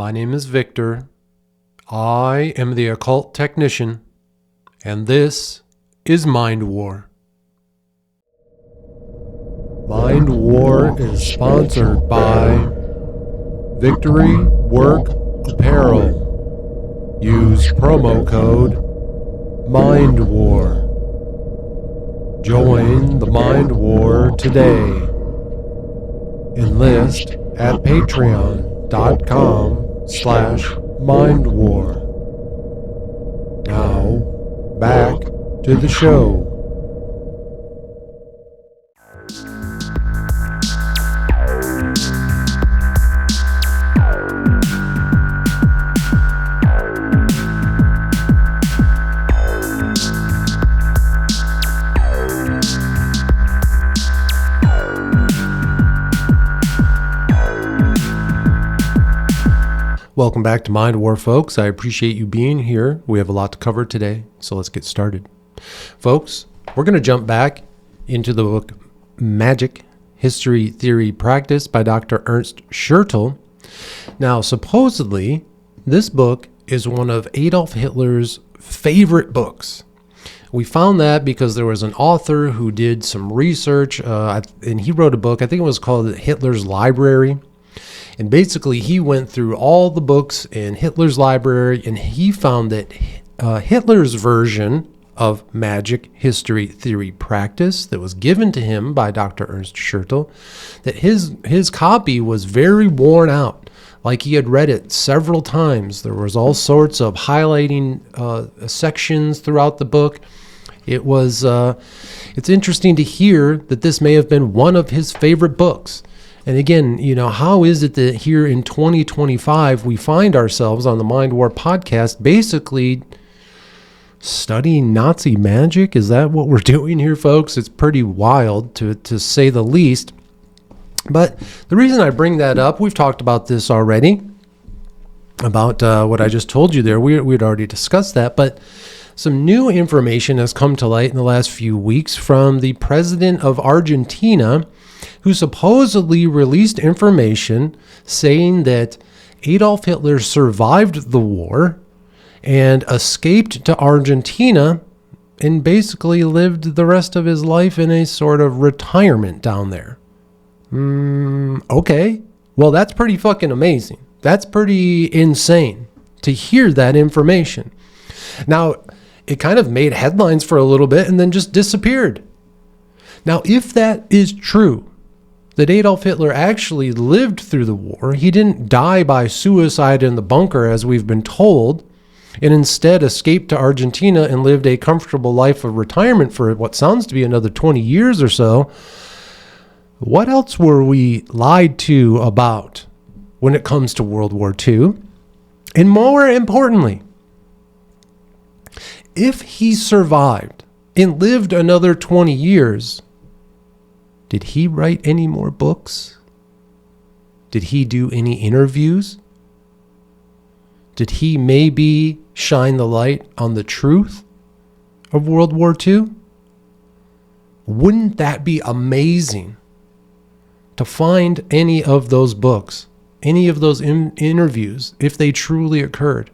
My name is Victor. I am the occult technician, and this is Mind War. Mind War is sponsored by Victory Work Apparel. Use promo code Mind War. Join the Mind War today. Enlist at patreon.com/mindwar. Now, back to the show. Welcome back to Mind War, folks. I appreciate you being here. We have a lot to cover today, so let's get started. Folks, we're going to jump back into the book Magic, History, Theory, Practice by Dr. Ernst Schertl. Now, supposedly, this book is one of Adolf Hitler's favorite books. We found that because there was an author who did some research, and he wrote a book, I think it was called Hitler's Library. And basically, he went through all the books in Hitler's library, and he found that Hitler's version of Magic, History, Theory, Practice that was given to him by Dr. Ernst Schertl, that his copy was very worn out, like he had read it several times. There was all sorts of highlighting sections throughout the book. It's interesting to hear that this may have been one of his favorite books. And again, how is it that here in 2025 we find ourselves on the Mind War podcast basically studying Nazi magic? Is that what we're doing here, folks? It's pretty wild to say the least. But the reason I bring that up, we've talked about this already, about what I just told you there. We'd already discussed that, but some new information has come to light in the last few weeks from the president of Argentina, who supposedly released information saying that Adolf Hitler survived the war and escaped to Argentina and basically lived the rest of his life in a sort of retirement down there. Okay. Well, that's pretty fucking amazing. That's pretty insane to hear that information. Now, it kind of made headlines for a little bit and then just disappeared. Now, if that is true, that Adolf Hitler actually lived through the war, he didn't die by suicide in the bunker as we've been told, and instead escaped to Argentina and lived a comfortable life of retirement for what sounds to be another 20 years or so, what else were we lied to about when it comes to World War II? And more importantly, if he survived and lived another 20 years, did he write any more books? Did he do any interviews? Did he maybe shine the light on the truth of World War II? Wouldn't that be amazing to find any of those books, any of those interviews, if they truly occurred?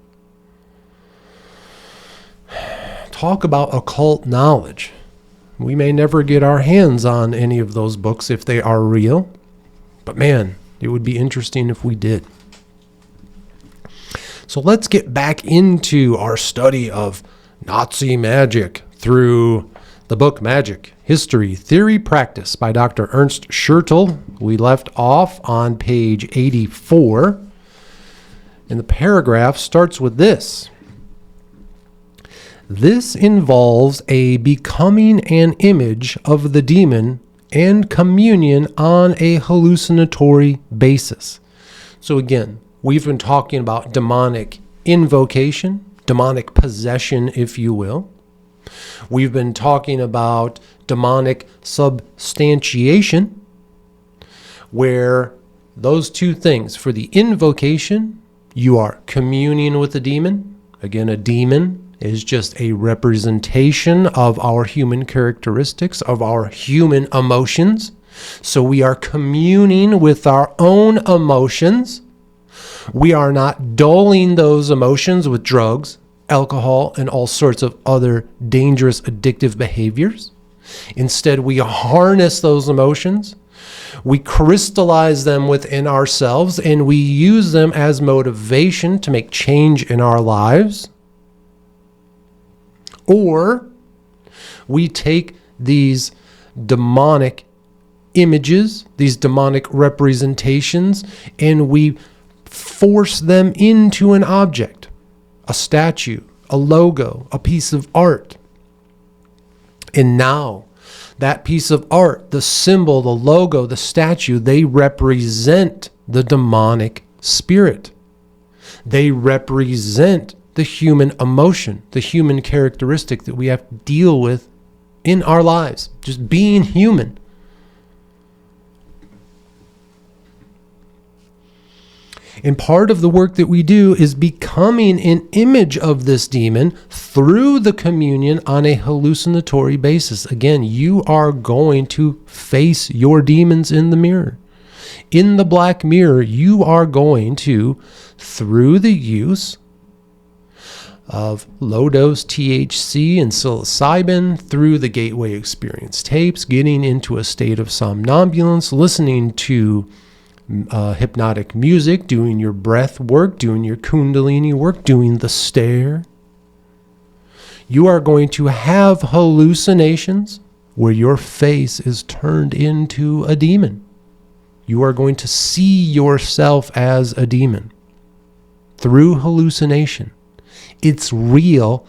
Talk about occult knowledge. We may never get our hands on any of those books if they are real, but man, it would be interesting if we did. So let's get back into our study of Nazi magic through the book Magic, History, Theory, Practice by Dr. Ernst Schertl. We left off on page 84, and the paragraph starts with this. This involves a becoming an image of the demon and communion on a hallucinatory basis. So again, we've been talking about demonic invocation, demonic possession, if you will. We've been talking about demonic substantiation, where those two things, for the invocation, you are communing with the demon. Again, a demon is just a representation of our human characteristics, of our human emotions. So we are communing with our own emotions. We are not dulling those emotions with drugs, alcohol, and all sorts of other dangerous addictive behaviors. Instead, we harness those emotions. We crystallize them within ourselves, and we use them as motivation to make change in our lives. Or we take these demonic images, these demonic representations, and we force them into an object, a statue, a logo, a piece of art. And now that piece of art, the symbol, the logo, the statue, they represent the demonic spirit. They represent the human emotion, the human characteristic that we have to deal with in our lives, just being human. And part of the work that we do is becoming an image of this demon through the communion on a hallucinatory basis. Again, you are going to face your demons in the mirror. In the black mirror, you are going to, through the use of low-dose THC and psilocybin, through the gateway experience tapes, getting into a state of somnambulance, listening to hypnotic music, doing your breath work, doing your kundalini work, doing the stare. You are going to have hallucinations where your face is turned into a demon. You are going to see yourself as a demon through hallucination. It's real.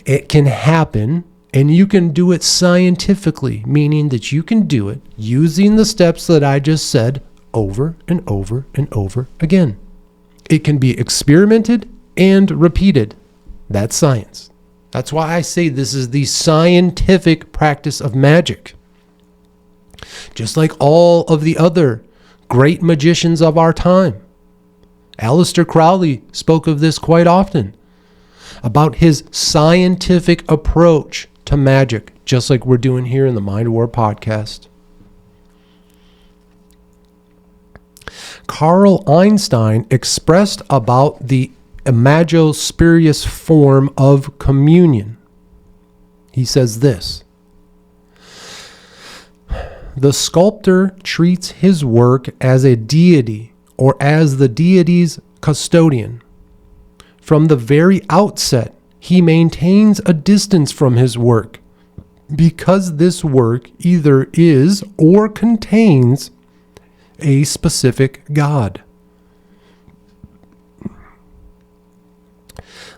It can happen, and you can do it scientifically, meaning that you can do it using the steps that I just said over and over and over again. It can be experimented and repeated. That's science. That's why I say this is the scientific practice of magic. Just like all of the other great magicians of our time. Aleister Crowley spoke of this quite often, about his scientific approach to magic, just like we're doing here in the Mind War podcast. Carl Einstein expressed about the imago spurious form of communion. He says this: the sculptor treats his work as a deity or as the deity's custodian. From the very outset, he maintains a distance from his work because this work either is or contains a specific God.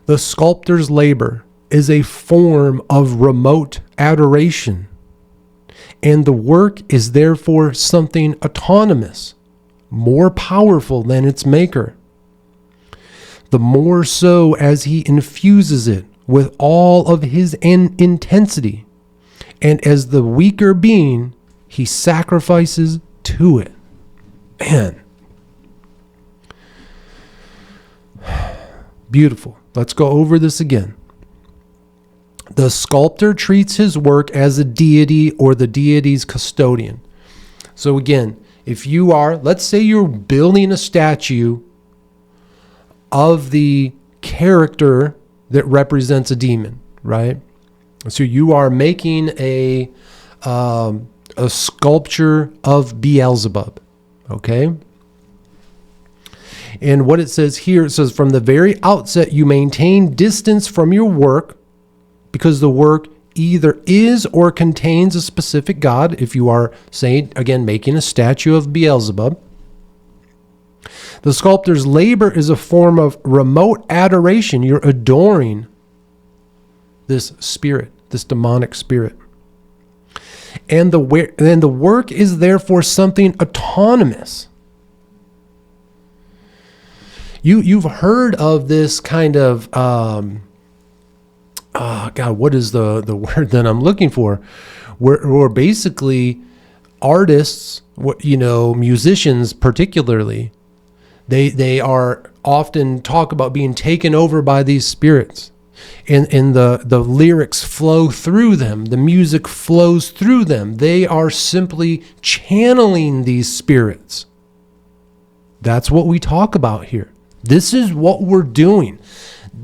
The sculptor's labor is a form of remote adoration, and the work is therefore something autonomous, more powerful than its maker. The more so as he infuses it with all of his intensity, and as the weaker being, he sacrifices to it. Man. Beautiful. Let's go over this again. The sculptor treats his work as a deity or the deity's custodian. So again, if you are, let's say you're building a statue of the character that represents a demon, right? So you are making a sculpture of Beelzebub. Okay. And what it says here, it says from the very outset, you maintain distance from your work because the work either is or contains a specific God. If you are, say, again, making a statue of Beelzebub, the sculptor's labor is a form of remote adoration. You're adoring this spirit, this demonic spirit. And the work is therefore something autonomous. You've heard of this kind of what is the word that I'm looking for? Where basically artists, musicians particularly, they are often talk about being taken over by these spirits. And the lyrics flow through them. The music flows through them. They are simply channeling these spirits. That's what we talk about here. This is what we're doing.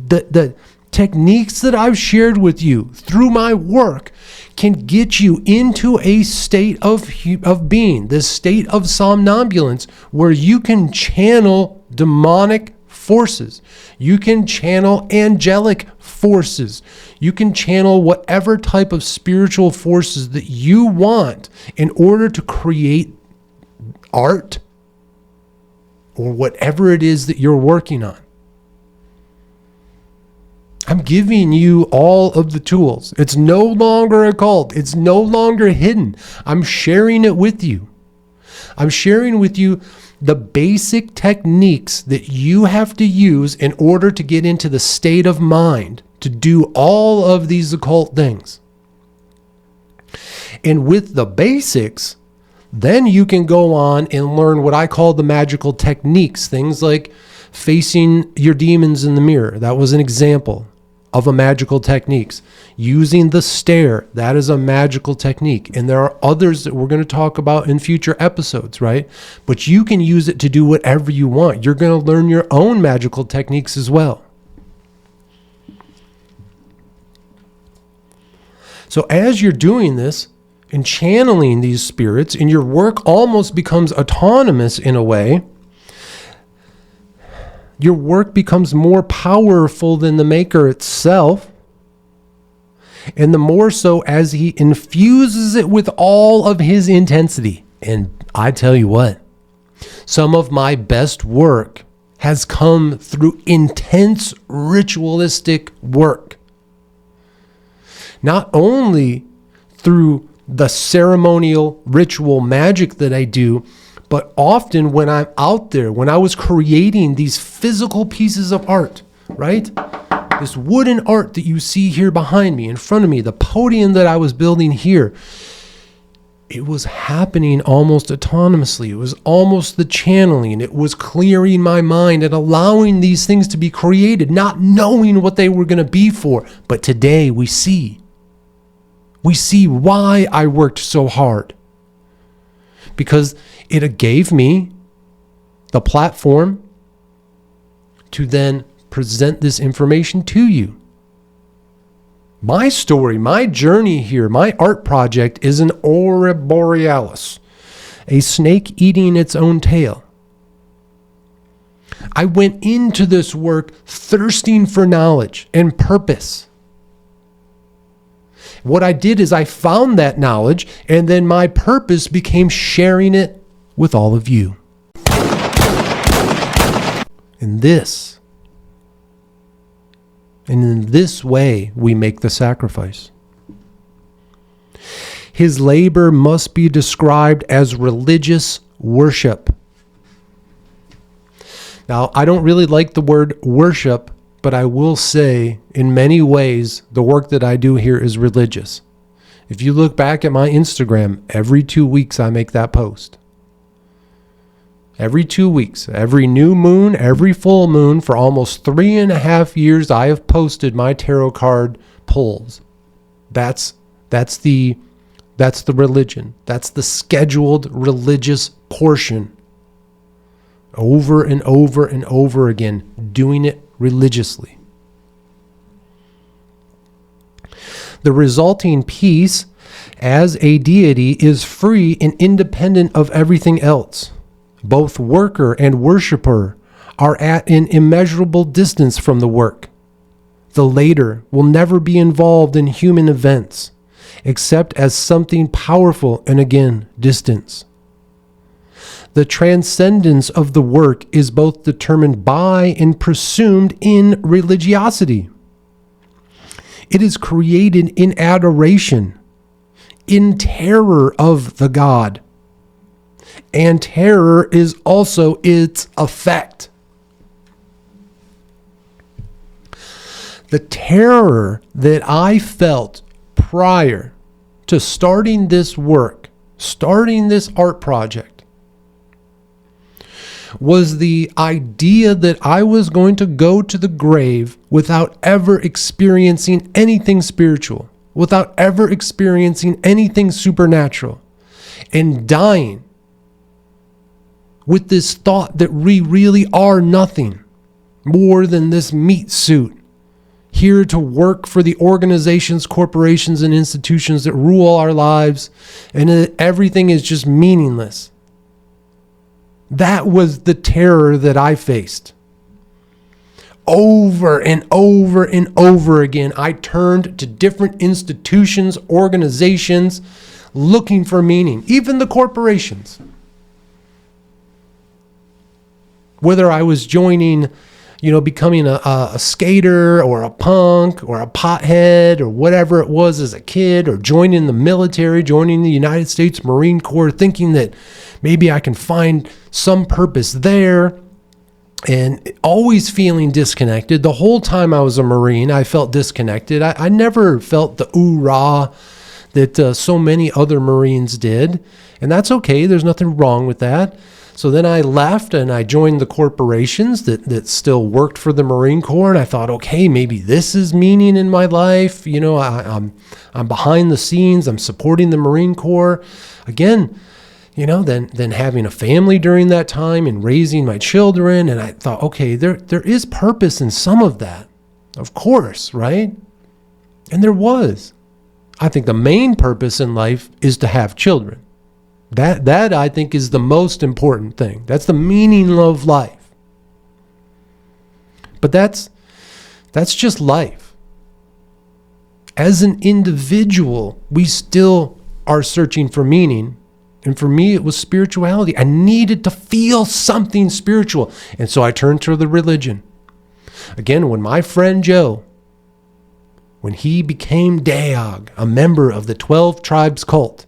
The techniques that I've shared with you through my work can get you into a state of being, this state of somnambulance, where you can channel demonic forces. You can channel angelic forces. You can channel whatever type of spiritual forces that you want in order to create art or whatever it is that you're working on. I'm giving you all of the tools. It's no longer a cult. It's no longer hidden. I'm sharing it with you. I'm sharing with you the basic techniques that you have to use in order to get into the state of mind to do all of these occult things. And with the basics, then you can go on and learn what I call the magical techniques. Things like facing your demons in the mirror. That was an example of a magical techniques. Using the stare, that is a magical technique. And there are others that we're going to talk about in future episodes, right? But you can use it to do whatever you want. You're going to learn your own magical techniques as well. So as you're doing this and channeling these spirits, and your work almost becomes autonomous in a way, your work becomes more powerful than the maker itself. And the more so as he infuses it with all of his intensity. And I tell you what, some of my best work has come through intense ritualistic work. Not only through the ceremonial ritual magic that I do, but often when I'm out there, when I was creating these physical pieces of art, right? This wooden art that you see here behind me, in front of me, the podium that I was building here, it was happening almost autonomously. It was almost the channeling. It was clearing my mind and allowing these things to be created, not knowing what they were going to be for. But today we see. We see why I worked so hard. Because it gave me the platform to then present this information to you. My story, my journey here, my art project is an aurora borealis, a snake eating its own tail. I went into this work thirsting for knowledge and purpose. What I did is I found that knowledge, and then my purpose became sharing it with all of you. In this way, we make the sacrifice. His labor must be described as religious worship. Now, I don't really like the word worship, but I will say, in many ways, the work that I do here is religious. If you look back at my Instagram, every 2 weeks I make that post. Every 2 weeks, every new moon, every full moon, for almost 3.5 years, I have posted my tarot card pulls. That's the religion. That's the scheduled religious portion. Over and over and over again, doing it religiously. The resulting piece as a deity is free and independent of everything else. Both worker and worshiper are at an immeasurable distance from the work. The latter will never be involved in human events, except as something powerful and again, distance. The transcendence of the work is both determined by and presumed in religiosity. It is created in adoration, in terror of the God. And terror is also its effect. The terror that I felt prior to starting this work, starting this art project, was the idea that I was going to go to the grave without ever experiencing anything spiritual, without ever experiencing anything supernatural, and dying with this thought that we really are nothing more than this meat suit, here to work for the organizations, corporations, and institutions that rule our lives, and that everything is just meaningless. That was the terror that I faced. Over and over and over again, I turned to different institutions, organizations, looking for meaning, even the corporations. Whether I was joining, becoming a skater or a punk or a pothead or whatever it was as a kid, or joining the military, joining the United States Marine Corps, thinking that maybe I can find some purpose there, and always feeling disconnected. The whole time I was a Marine, I felt disconnected. I never felt the ooh-rah that so many other Marines did, and that's okay. There's nothing wrong with that. So then I left and I joined the corporations that still worked for the Marine Corps. And I thought, okay, maybe this is meaning in my life. I'm behind the scenes. I'm supporting the Marine Corps. Again, then having a family during that time and raising my children. And I thought, okay, there is purpose in some of that. Of course, right? And there was. I think the main purpose in life is to have children. That I think is the most important thing. That's the meaning of life. But that's just life. As an individual, we still are searching for meaning. And for me, it was spirituality. I needed to feel something spiritual. And so I turned to the religion. Again, when my friend Joe, when he became Daog, a member of the 12 Tribes cult,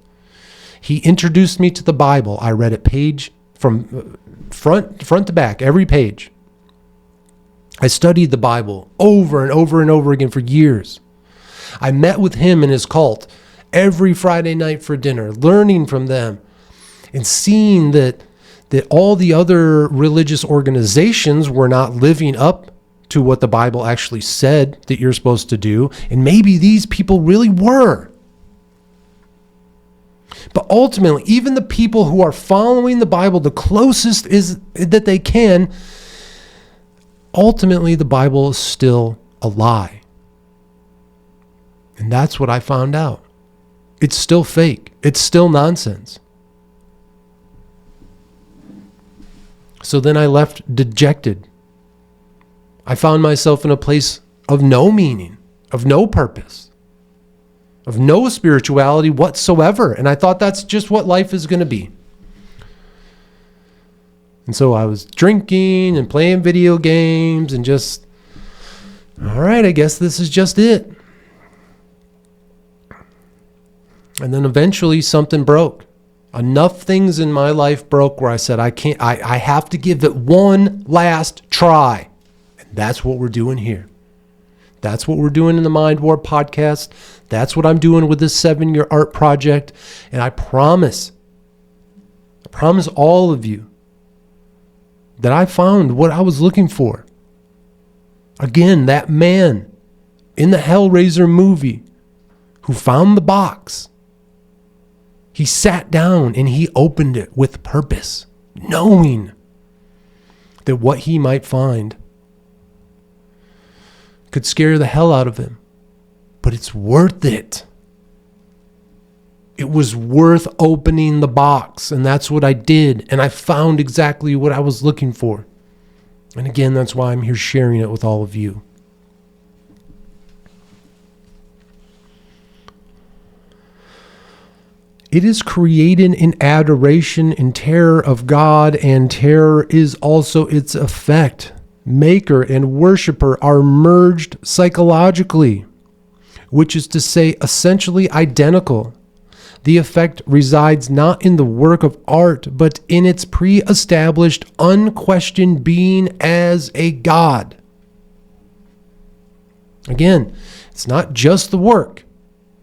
he introduced me to the Bible. I read it page from front to back, every page. I studied the Bible over and over and over again for years. I met with him and his cult every Friday night for dinner, learning from them and seeing that all the other religious organizations were not living up to what the Bible actually said that you're supposed to do. And maybe these people really were. But ultimately, even the people who are following the Bible the closest is that they can, ultimately the Bible is still a lie. And that's what I found out. It's still fake. It's still nonsense. So then I left dejected. I found myself in a place of no meaning, of no purpose, of no spirituality whatsoever. And I thought that's just what life is going to be. And so I was drinking and playing video games and just, all right, I guess this is just it. And then eventually something broke. Enough things in my life broke where I said, I have to give it one last try. And that's what we're doing here. That's what we're doing in the Mind War podcast. That's what I'm doing with this 7-year art project. And I promise all of you that I found what I was looking for. Again, that man in the Hellraiser movie who found the box, he sat down and he opened it with purpose, knowing that what he might find could scare the hell out of him. But it's worth it. It was worth opening the box, and that's what I did. And I found exactly what I was looking for. And again, that's why I'm here sharing it with all of you. It is created in adoration and terror of God, and terror is also its effect. Maker and worshiper are merged psychologically, which is to say essentially identical. The effect resides not in the work of art, but in its pre-established, unquestioned being as a God. Again, it's not just the work,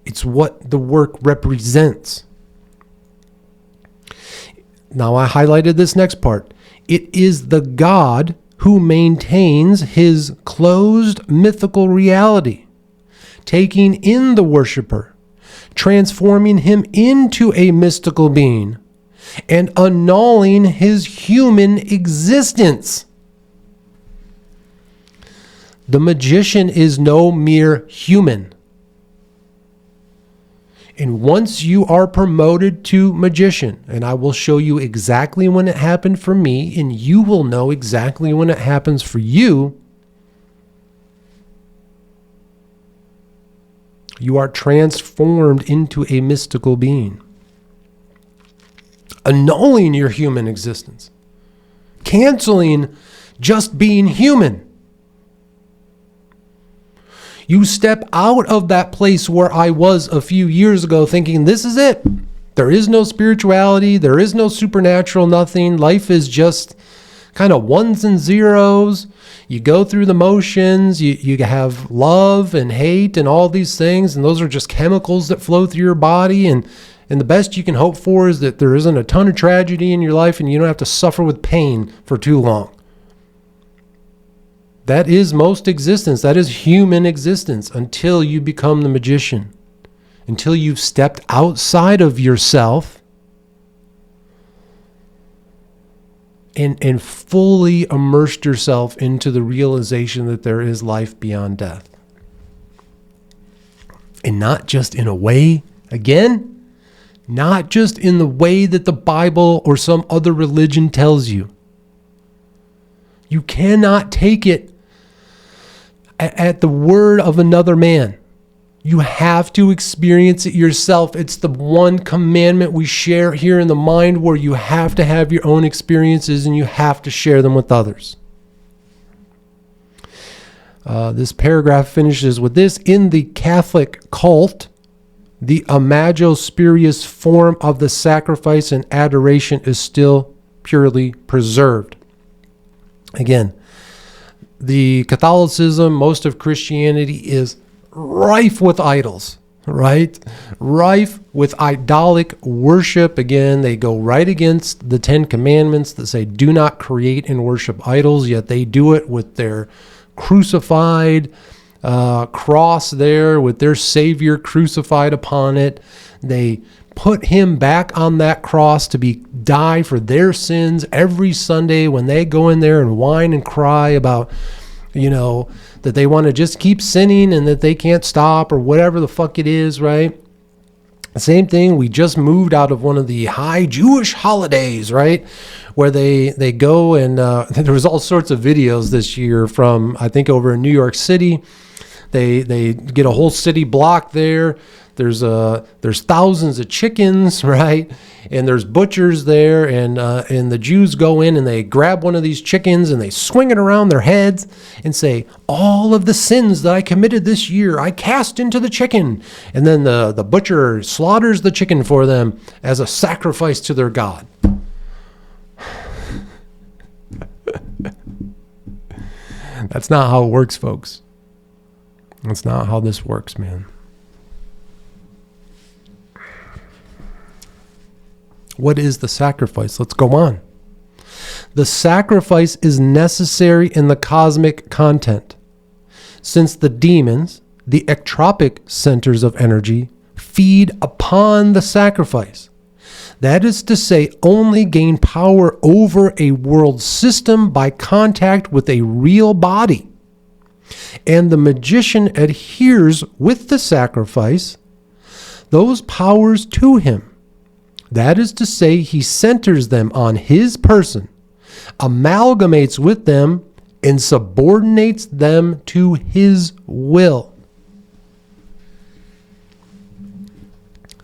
it's what the work represents. Now I highlighted this next part. It is the God who maintains his closed mythical reality, taking in the worshiper, transforming him into a mystical being, and annulling his human existence. The magician is no mere human. And once you are promoted to magician, and I will show you exactly when it happened for me, and you will know exactly when it happens for you, you are transformed into a mystical being, annulling your human existence, canceling just being human. You step out of that place where I was a few years ago thinking, this is it. There is no spirituality. There is no supernatural nothing. Life is just kind of ones and zeros. You go through the motions. You have love and hate and all these things. And those are just chemicals that flow through your body. And the best you can hope for is that there isn't a ton of tragedy in your life and you don't have to suffer with pain for too long. That is most existence. That is human existence until you become the magician. Until you've stepped outside of yourself and fully immersed yourself into the realization that there is life beyond death. And not just in a way, again, not just in the way that the Bible or some other religion tells you. You cannot take it at the word of another man. You have to experience it yourself. It's the one commandment we share here in the mind, where you have to have your own experiences and you have to share them with others. This paragraph finishes with this: in the Catholic cult, the imago spurious form of the sacrifice and adoration is still purely preserved. Again, the Catholicism, most of Christianity is rife with idols, right? Rife with idolic worship. Again, they go right against the 10 Commandments that say do not create and worship idols, yet they do it with their crucified cross there, with their Savior crucified upon it. They put him back on that cross to die for their sins every Sunday when they go in there and whine and cry about, that they want to just keep sinning and that they can't stop or whatever the fuck it is, right? Same thing, we just moved out of one of the high Jewish holidays, right? Where they go and there was all sorts of videos this year from, I think, over in New York City. They get a whole city block there. There's thousands of chickens, right? And there's butchers there, and the Jews go in and they grab one of these chickens and they swing it around their heads and say, all of the sins that I committed this year, I cast into the chicken. And then the butcher slaughters the chicken for them as a sacrifice to their God. That's not how it works, folks. That's not how this works, man. What is the sacrifice? Let's go on. The sacrifice is necessary in the cosmic content, since the demons, the ectropic centers of energy, feed upon the sacrifice. That is to say, only gain power over a world system by contact with a real body. And the magician adheres with the sacrifice those powers to him. That is to say, he centers them on his person, amalgamates with them, and subordinates them to his will.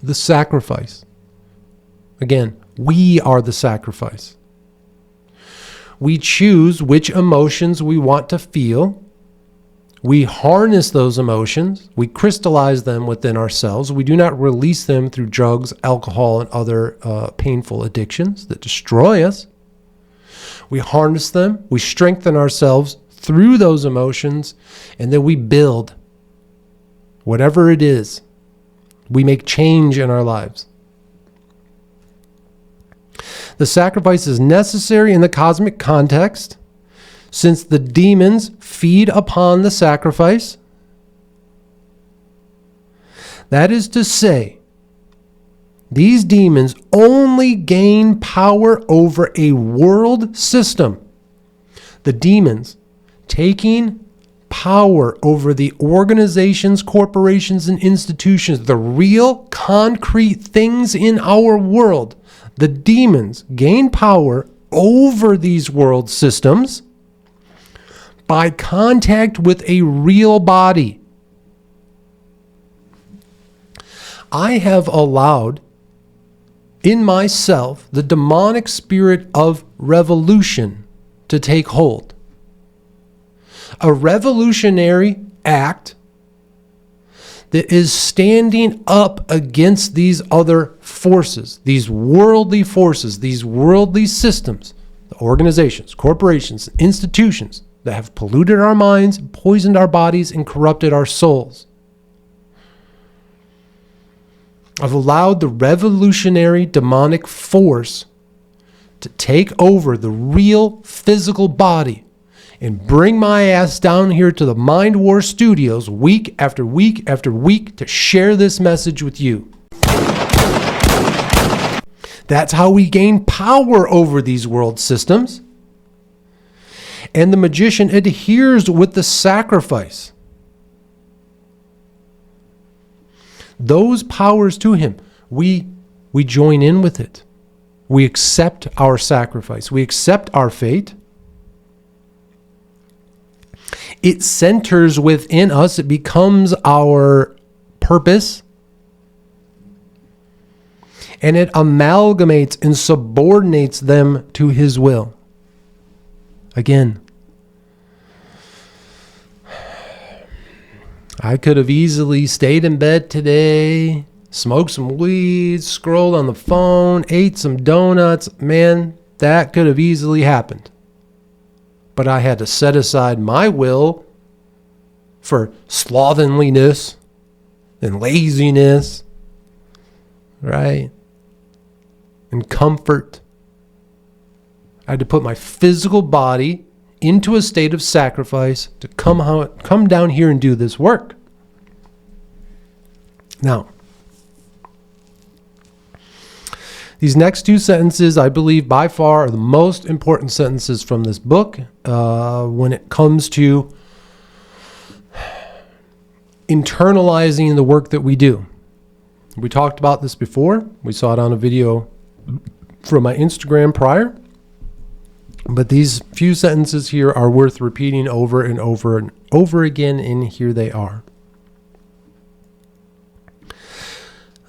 The sacrifice. Again, we are the sacrifice. We choose which emotions we want to feel. We harness those emotions. We crystallize them within ourselves. We do not release them through drugs, alcohol, and other painful addictions that destroy us. We harness them. We strengthen ourselves through those emotions, and then we build whatever it is. We make change in our lives. The sacrifice is necessary in the cosmic context, since the demons feed upon the sacrifice. That is to say, these demons only gain power over a world system. The demons taking power over the organizations, corporations, and institutions, the real concrete things in our world. The demons gain power over these world systems by contact with a real body. I have allowed in myself the demonic spirit of revolution to take hold. A revolutionary act that is standing up against these other forces, these worldly forces, these worldly systems, the organizations, corporations, institutions that have polluted our minds, poisoned our bodies, and corrupted our souls. I've allowed the revolutionary demonic force to take over the real physical body and bring my ass down here to the Mind War Studios week after week after week to share this message with you. That's how we gain power over these world systems. And the magician adheres with the sacrifice. Those powers to him, we join in with it. We accept our sacrifice. We accept our fate. It centers within us. It becomes our purpose. And it amalgamates and subordinates them to his will. Again, I could have easily stayed in bed today, smoked some weed, scrolled on the phone, ate some donuts. Man, that could have easily happened. But I had to set aside my will for slovenliness and laziness, right? And comfort. I had to put my physical body into a state of sacrifice to come down here and do this work. Now, these next two sentences, I believe, by far are the most important sentences from this book when it comes to internalizing the work that we do. We talked about this before. We saw it on a video from my Instagram prior. But these few sentences here are worth repeating over and over and over again, and here they are.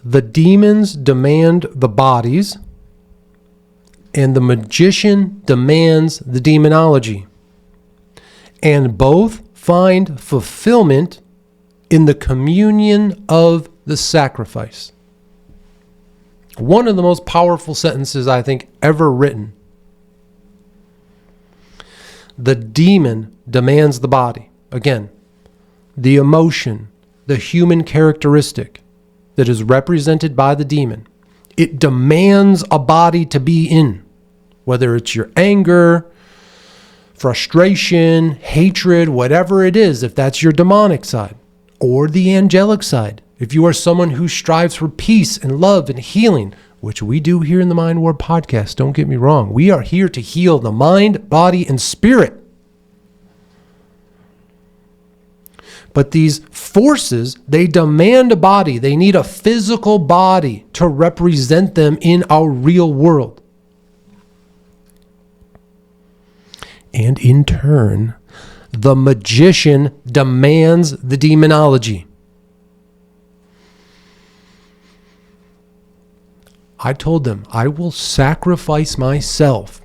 The demons demand the bodies, and the magician demands the demonology. And both find fulfillment in the communion of the sacrifice. One of the most powerful sentences I think ever written. The demon demands the body. Again, the emotion, the human characteristic that is represented by the demon. It demands a body to be in, whether it's your anger, frustration, hatred, whatever it is, if that's your demonic side, or the angelic side. If you are someone who strives for peace and love and healing, which we do here in the Mind War podcast, don't get me wrong. We are here to heal the mind, body, and spirit. But these forces, they demand a body. They need a physical body to represent them in our real world. And in turn, the magician demands the demonology. I told them, I will sacrifice myself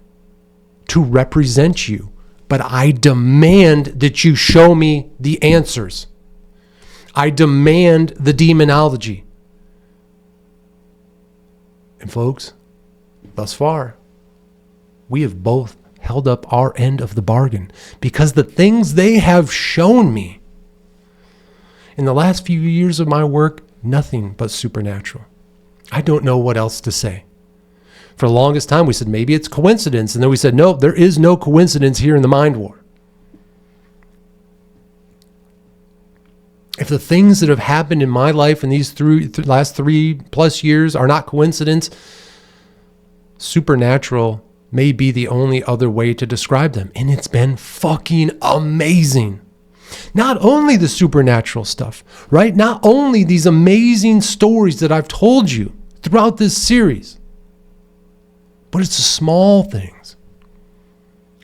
to represent you, but I demand that you show me the answers. I demand the demonology. And folks, thus far, we have both held up our end of the bargain because the things they have shown me in the last few years of my work, nothing but supernatural. I don't know what else to say. For the longest time, we said, maybe it's coincidence. And then we said, no, there is no coincidence here in the Mind War. If the things that have happened in my life in these last 3+ years are not coincidence, supernatural may be the only other way to describe them. And it's been fucking amazing. Not only the supernatural stuff, right? Not only these amazing stories that I've told you throughout this series, but it's the small things.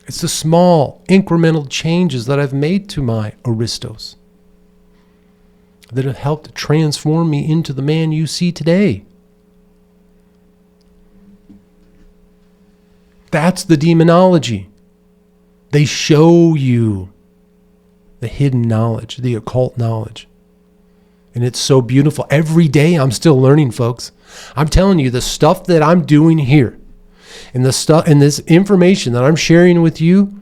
It's the small incremental changes that I've made to my aristos that have helped transform me into the man you see today. That's the demonology. They show you the hidden knowledge, the occult knowledge. And it's so beautiful. Every day I'm still learning, folks. I'm telling you, the stuff that I'm doing here and the stuff and this information that I'm sharing with you,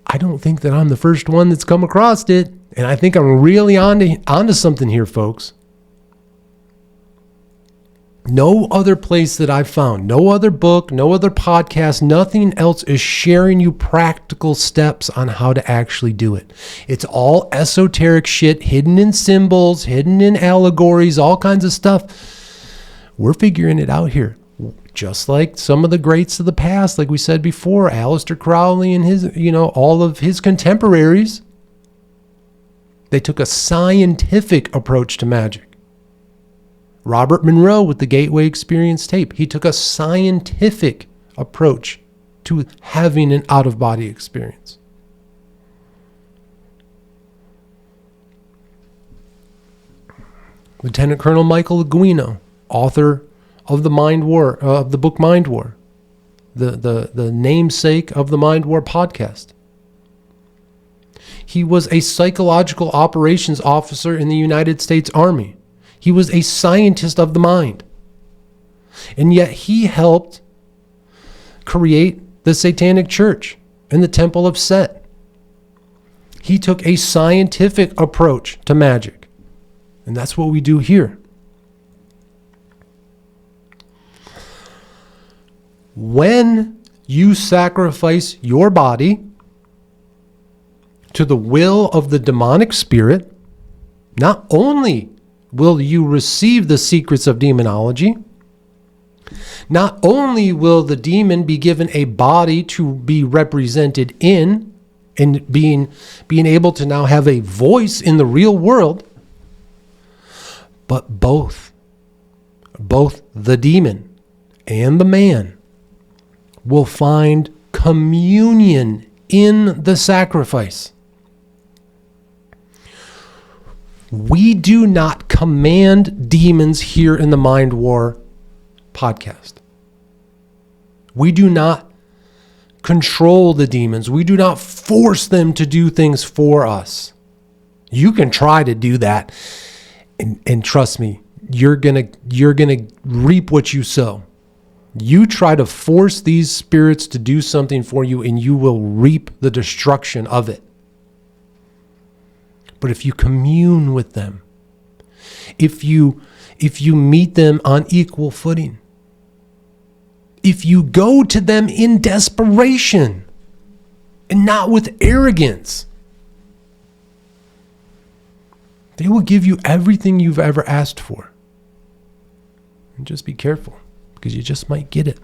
I don't think that I'm the first one that's come across it. And I think I'm really onto something here, folks. No other place that I've found, no other book, no other podcast, nothing else is sharing you practical steps on how to actually do it. It's all esoteric shit, hidden in symbols, hidden in allegories, all kinds of stuff. We're figuring it out here. Just like some of the greats of the past, like we said before, Aleister Crowley and his, all of his contemporaries, they took a scientific approach to magic. Robert Monroe with the Gateway Experience tape, he took a scientific approach to having an out-of-body experience. Lieutenant Colonel Michael Aguino, author of the book Mind War, the namesake of the Mind War podcast. He was a psychological operations officer in the United States Army. He was a scientist of the mind. And yet he helped create the Satanic Church and the Temple of Set. He took a scientific approach to magic. And that's what we do here. When you sacrifice your body to the will of the demonic spirit, not only will you receive the secrets of demonology, not only will the demon be given a body to be represented in and being able to now have a voice in the real world, but both the demon and the man will find communion in the sacrifice. We do not command demons here in the Mind War podcast. We do not control the demons. We do not force them to do things for us. You can try to do that, and trust me, you're gonna reap what you sow. You try to force these spirits to do something for you, and you will reap the destruction of it. But if you commune with them, if you meet them on equal footing, if you go to them in desperation and not with arrogance, they will give you everything you've ever asked for. And just be careful, because you just might get it.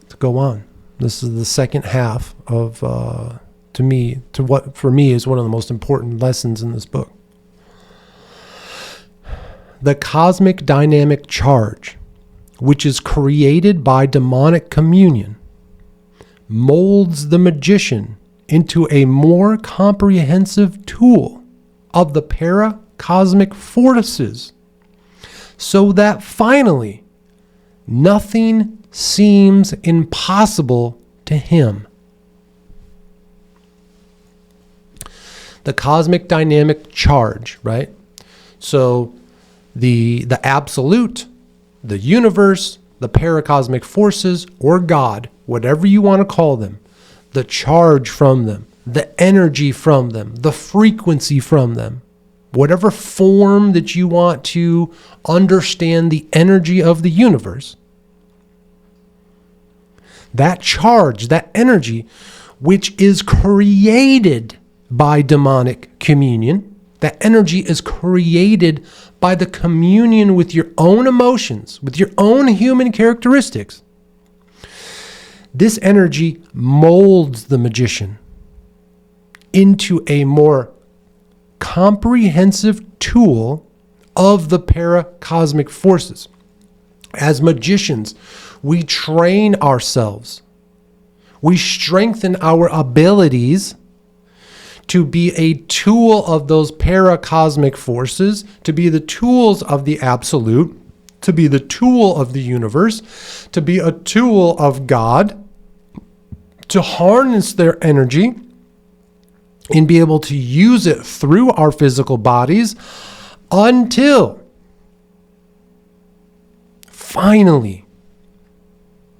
To go on, this is the second half of what for me is one of the most important lessons in this book. The cosmic dynamic charge, which is created by demonic communion, molds the magician into a more comprehensive tool of the paracosmic forces, so that finally nothing seems impossible to him. The cosmic dynamic charge, right? So the absolute, the universe, the paracosmic forces, or God, whatever you want to call them, the charge from them, the energy from them, the frequency from them, whatever form that you want to understand the energy of the universe, that charge, that energy which is created by demonic communion. That energy is created by the communion with your own emotions, with your own human characteristics. This energy molds the magician into a more comprehensive tool of the paracosmic forces. As magicians, we train ourselves. We strengthen our abilities to be a tool of those paracosmic forces, to be the tools of the absolute, to be the tool of the universe, to be a tool of God, to harness their energy and be able to use it through our physical bodies until finally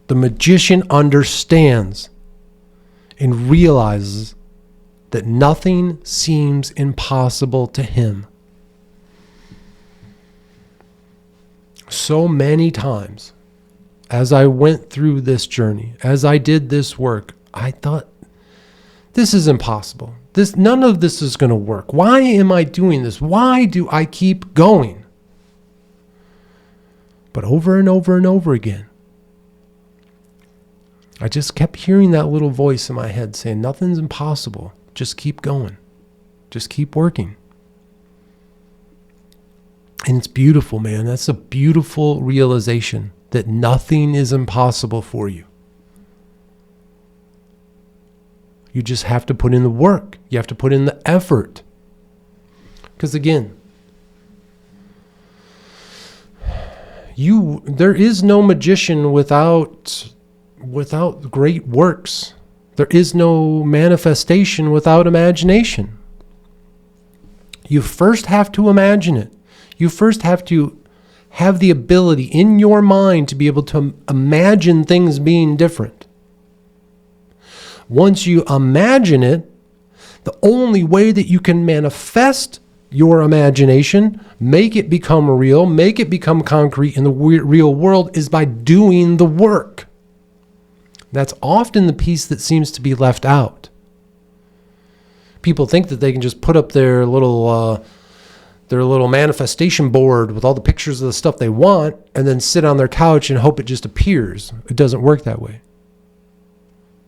the magician understands and realizes that nothing seems impossible to him. So many times as I went through this journey, as I did this work, I thought, this is impossible. None of this is going to work. Why am I doing this? Why do I keep going? But over and over and over again, I just kept hearing that little voice in my head saying, nothing's impossible. Just keep going. Just keep working. And it's beautiful, man. That's a beautiful realization that nothing is impossible for you. You just have to put in the work. You have to put in the effort. Because again, there is no magician without great works. There is no manifestation without imagination. You first have to imagine it. You first have to have the ability in your mind to be able to imagine things being different. Once you imagine it, the only way that you can manifest your imagination, make it become real, make it become concrete in the real world, is by doing the work. That's often the piece that seems to be left out. People think that they can just put up their little manifestation board with all the pictures of the stuff they want and then sit on their couch and hope it just appears. It doesn't work that way.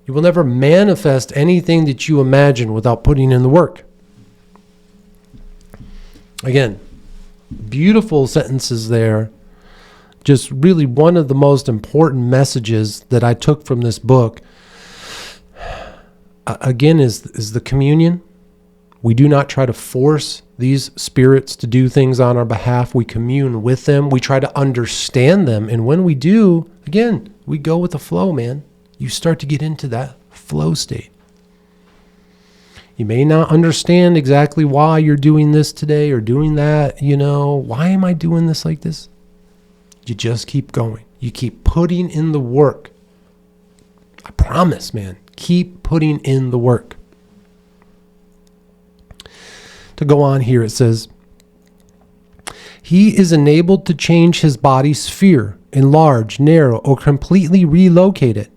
You will never manifest anything that you imagine without putting in the work. Again, beautiful sentences there. Just really one of the most important messages that I took from this book, again, is the communion. We do not try to force these spirits to do things on our behalf. We commune with them. We try to understand them. And when we do, again, we go with the flow, man. You start to get into that flow state. You may not understand exactly why you're doing this today or doing that. Why am I doing this like this? You just keep going. You keep putting in the work. I promise, man. Keep putting in the work. To go on here, it says, he is enabled to change his body's sphere, enlarge, narrow, or completely relocate it,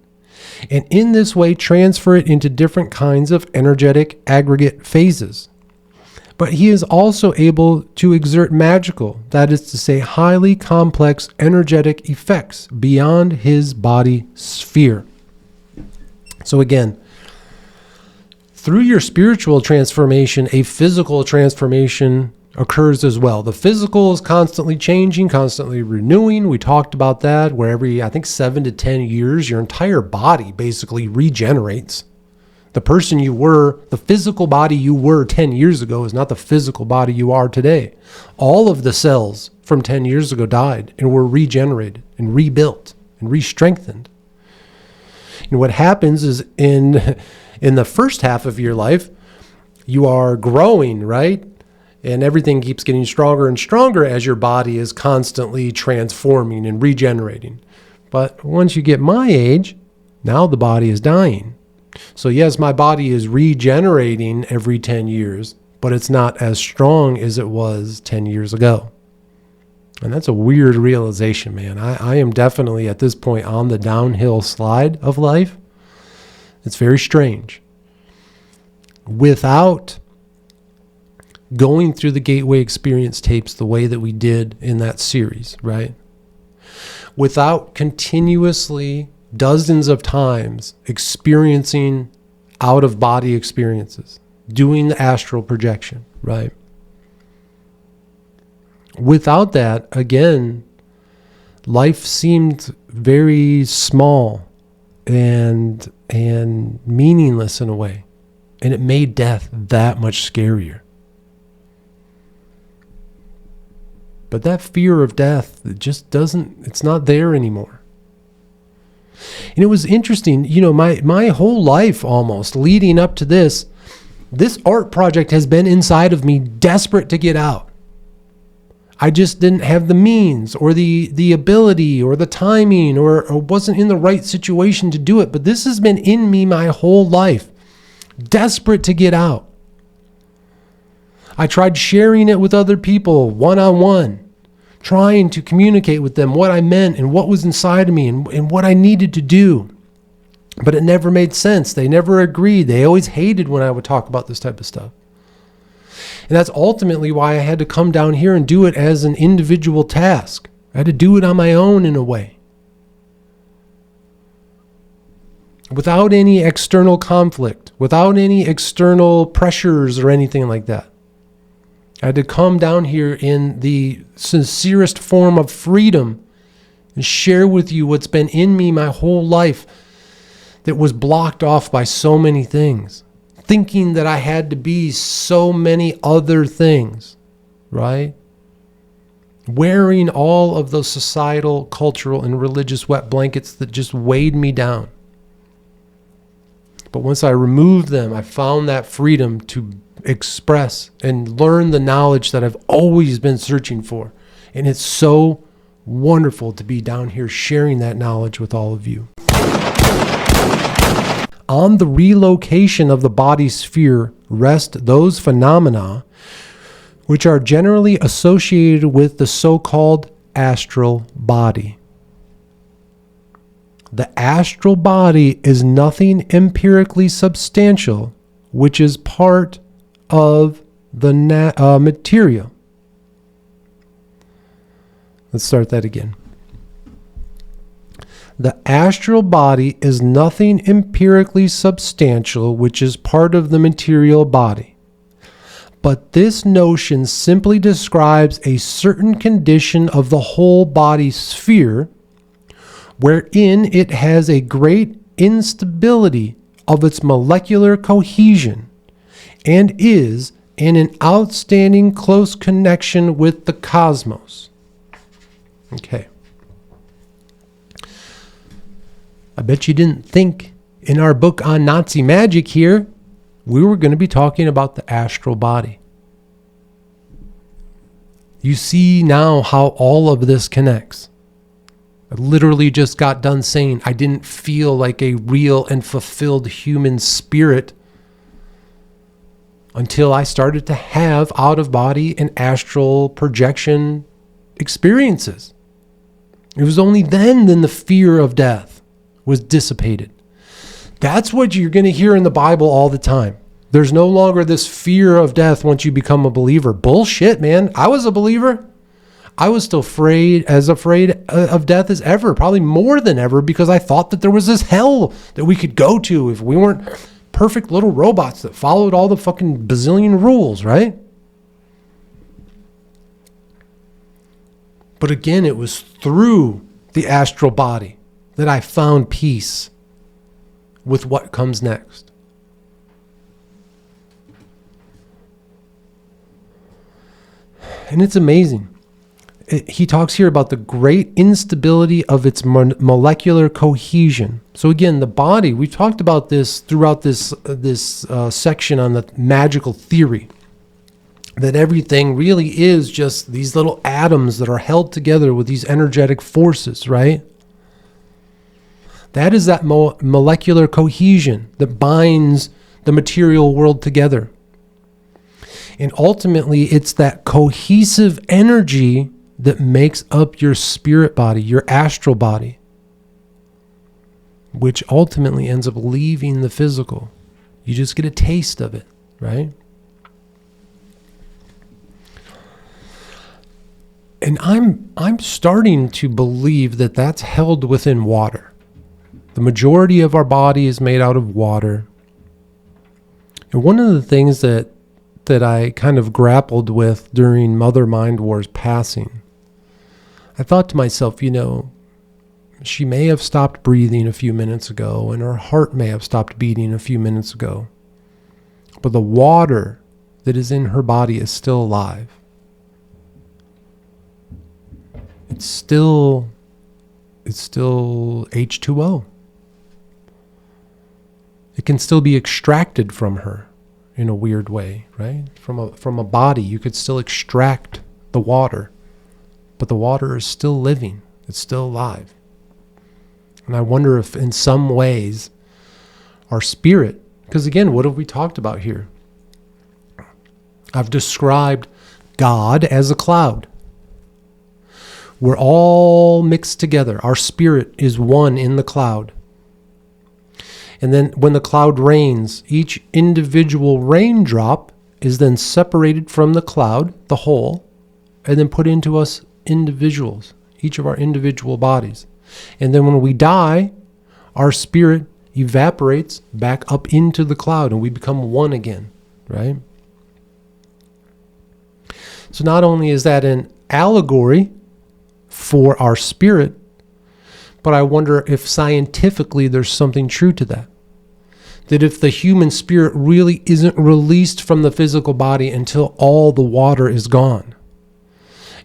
and in this way transfer it into different kinds of energetic aggregate phases. But he is also able to exert magical, that is to say, highly complex energetic effects beyond his body sphere. So again, through your spiritual transformation, a physical transformation occurs as well. The physical is constantly changing, constantly renewing. We talked about that, where every, 7 to 10 years, your entire body basically regenerates. The person you were, the physical body you were 10 years ago is not the physical body you are today. All of the cells from 10 years ago died and were regenerated and rebuilt and re-strengthened. And what happens is in the first half of your life, you are growing, right? And everything keeps getting stronger and stronger as your body is constantly transforming and regenerating. But once you get my age, now the body is dying. So yes, my body is regenerating every 10 years, but it's not as strong as it was 10 years ago. And that's a weird realization, man. I am definitely at this point on the downhill slide of life. It's very strange. Without going through the Gateway Experience tapes the way that we did in that series, right? Without continuously dozens of times experiencing out-of-body experiences, doing the astral projection, right? Without that, again, life seemed very small and meaningless in a way. And it made death that much scarier. But that fear of death, it just doesn't, it's not there anymore. And it was interesting, you know, my whole life almost leading up to this art project has been inside of me, desperate to get out. I just didn't have the means or the ability or the timing or wasn't in the right situation to do it. But this has been in me my whole life, desperate to get out. I tried sharing it with other people one-on-one, trying to communicate with them what I meant and what was inside of me and what I needed to do. But it never made sense. They never agreed. They always hated when I would talk about this type of stuff. And that's ultimately why I had to come down here and do it as an individual task. I had to do it on my own in a way. Without any external conflict, without any external pressures or anything like that. I had to come down here in the sincerest form of freedom and share with you what's been in me my whole life that was blocked off by so many things. Thinking that I had to be so many other things, right? Wearing all of those societal, cultural, and religious wet blankets that just weighed me down. But once I removed them, I found that freedom to express and learn the knowledge that I've always been searching for. And it's so wonderful to be down here sharing that knowledge with all of you. On the relocation of the body sphere rest those phenomena which are generally associated with the so-called astral body. The astral body is nothing empirically substantial, which is part of the material. Let's start that again. The astral body is nothing empirically substantial, which is part of the material body. But this notion simply describes a certain condition of the whole body sphere, wherein it has a great instability of its molecular cohesion and is in an outstanding close connection with the cosmos. Okay. I bet you didn't think in our book on Nazi magic here, we were going to be talking about the astral body. You see now how all of this connects. I literally just got done saying I didn't feel like a real and fulfilled human spirit until I started to have out-of-body and astral projection experiences. It was only then the fear of death was dissipated. That's what you're going to hear in the Bible all the time. There's no longer this fear of death once you become a believer. Bullshit, man. I was a believer. I was still afraid of death as ever, probably more than ever, because I thought that there was this hell that we could go to if we weren't perfect little robots that followed all the fucking bazillion rules, right? But again, it was through the astral body that I found peace with what comes next. And it's amazing. He talks here about the great instability of its molecular cohesion. So again, the body, we've talked about this throughout this section on the magical theory, that everything really is just these little atoms that are held together with these energetic forces, right? That is that molecular cohesion that binds the material world together. And ultimately, it's that cohesive energy that makes up your spirit body, your astral body. which ultimately ends up leaving the physical. You just get a taste of it, right? And I'm starting to believe that that's held within water. The majority of our body is made out of water. And one of the things that I kind of grappled with during Mother Mind War's passing, I thought to myself, she may have stopped breathing a few minutes ago, and her heart may have stopped beating a few minutes ago. But the water that is in her body is still alive. It's still H2O. It can still be extracted from her in a weird way, right? From a body, you could still extract the water, but the water is still living. It's still alive. And I wonder if in some ways our spirit, because again, what have we talked about here? I've described God as a cloud. We're all mixed together. Our spirit is one in the cloud. And then when the cloud rains, each individual raindrop is then separated from the cloud, the whole, and then put into us individuals, each of our individual bodies. And then when we die, our spirit evaporates back up into the cloud and we become one again, right? So not only is that an allegory for our spirit, but I wonder if scientifically there's something true to that. That if the human spirit really isn't released from the physical body until all the water is gone.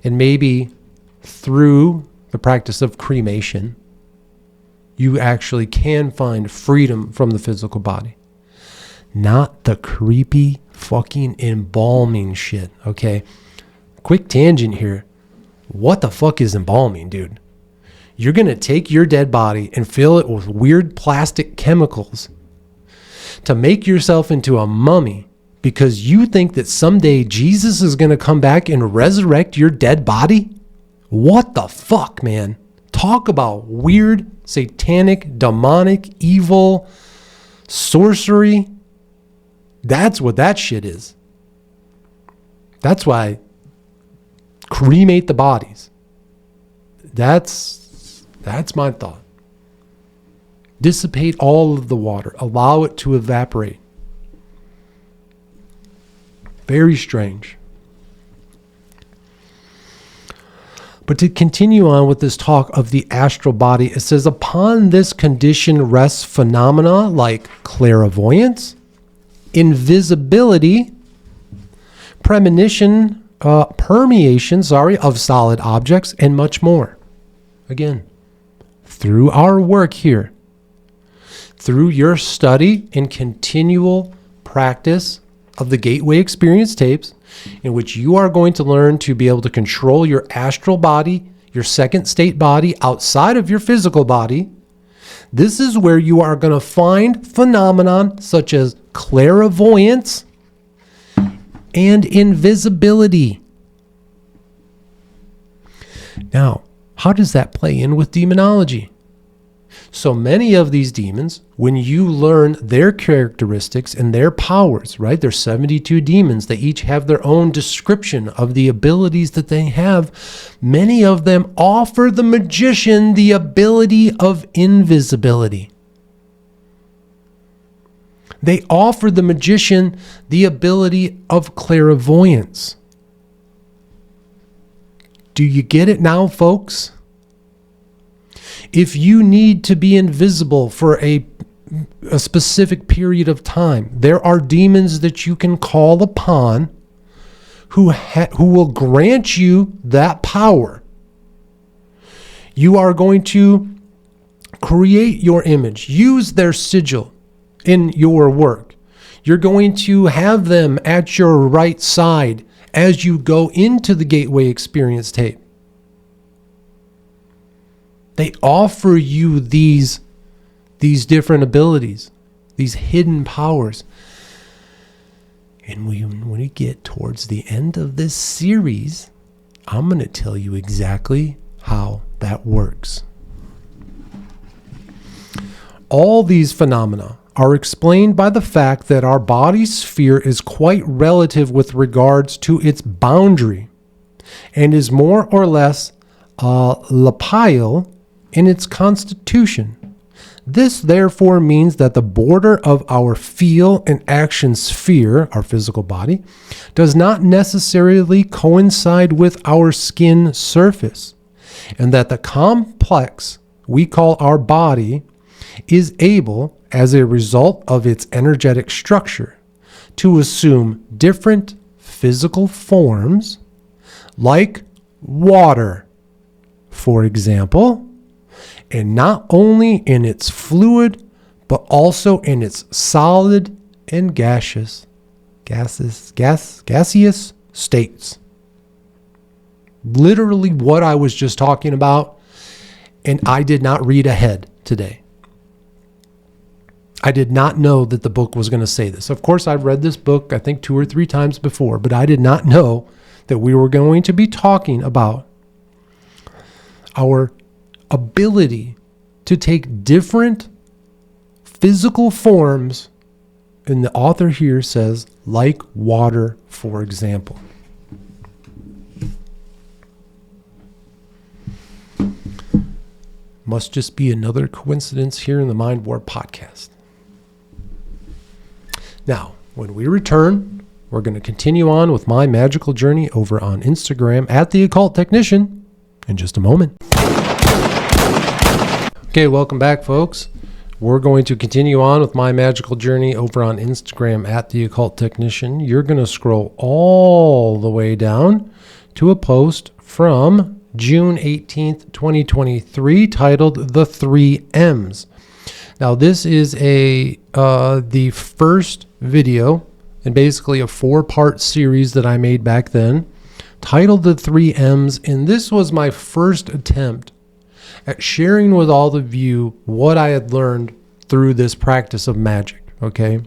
And maybe through the practice of cremation, you actually can find freedom from the physical body. Not the creepy fucking embalming shit, okay? Quick tangent here. What the fuck is embalming, dude? You're going to take your dead body and fill it with weird plastic chemicals to make yourself into a mummy because you think that someday Jesus is going to come back and resurrect your dead body? What the fuck, man? Talk about weird, satanic, demonic, evil, sorcery. That's what that shit is. That's why cremate the bodies. That's my thought. Dissipate all of the water. Allow it to evaporate. Very strange. But to continue on with this talk of the astral body, it says, upon this condition rests phenomena like clairvoyance, invisibility, permeation of solid objects, and much more. Again, through our work here, through your study and continual practice of the Gateway Experience tapes, in which you are going to learn to be able to control your astral body, your second state body outside of your physical body, this is where you are going to find phenomenon such as clairvoyance and invisibility. Now, how does that play in with demonology? So many of these demons, when you learn their characteristics and their powers, right? There's 72 demons. They each have their own description of the abilities that they have. Many of them offer the magician the ability of invisibility. They offer the magician the ability of clairvoyance. Do you get it now, folks? If you need to be invisible for a specific period of time, there are demons that you can call upon who will grant you that power. You are going to create your image, use their sigil in your work. You're going to have them at your right side as you go into the Gateway Experience tape. They offer you these different abilities, these hidden powers. And when we get towards the end of this series, I'm going to tell you exactly how that works. All these phenomena are explained by the fact that our body's sphere is quite relative with regards to its boundary and is more or less lapile in its constitution. This therefore means that the border of our feel and action sphere, our physical body, does not necessarily coincide with our skin surface, and that the complex we call our body is able, as a result of its energetic structure, to assume different physical forms, like water, for example, and not only in its fluid, but also in its solid and gaseous states. Literally what I was just talking about, and I did not read ahead today. I did not know that the book was going to say this. Of course, I've read this book, I think 2 or 3 times before, but I did not know that we were going to be talking about our ability to take different physical forms, and the author here says, like water, for example. Must just be another coincidence here in the Mind War podcast. Now, when we return, we're going to continue on with my magical journey over on Instagram at The Occult Technician in just a moment. Okay, welcome back, folks. We're going to continue on with my magical journey over on Instagram at The Occult Technician. You're going to scroll all the way down to a post from June 18th, 2023, titled The 3 M's. Now, this is the first video and basically a 4-part series that I made back then, titled The 3 M's, and this was my first attempt at sharing with all of you what I had learned through this practice of magic, okay?